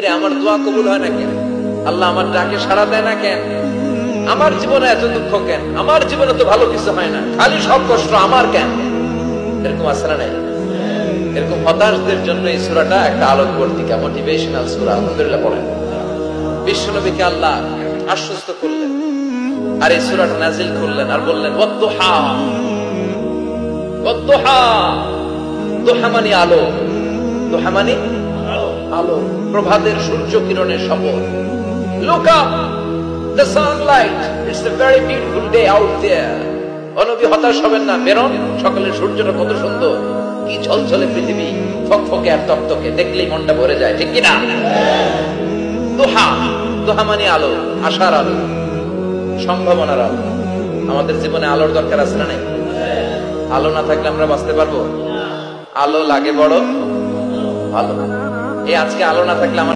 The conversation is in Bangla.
আমার দোয়া কবুল হয় না কেন? আল্লাহ আমার ডাকে সাড়া দেয় না কেন? আমার জীবনে এত দুঃখ কেন? আমার জীবনে তো ভালো কিছু হয় না, খালি সব কষ্ট আমার কেন? এরকম আছে না নাই? এরকম হতাশদের জন্য এই সূরাটা একটা আলোকবর্তিকা, মোটিভেশনাল সূরা। আলহামদুলিল্লাহ পড়েন। বিশ্বনবীকে আল্লাহ আশ্বস্ত করলেন আর এই সূরাটা নাযিল করলেন আর বললেন ওয়াদ-দুহা। ওয়াদ-দুহা, দুহা মানে আলো, দুহা মানে আলো, প্রভাতের সূর্য কিরণের শপথ। Look up, the sunlight, it's a very beautiful day out there. ও নবী হতাশ হবেন না, বেরোন, সকালের সূর্যটা কত সুন্দর, কি ঝলঝলে পৃথিবী, ফকফকে আর তকতকে, দেখলেই মনটা ভরে যায়, ঠিক কি না? দুহা, দুহা মানে আলো, আশার আলো, সম্ভাবনার আলো। আমাদের জীবনে আলোর দরকার আছে না নাই? আলো না থাকলে আমরা বাঁচতে পারবো? আলো লাগে বড় ভালো। এই আজকে আলো না থাকলে আমার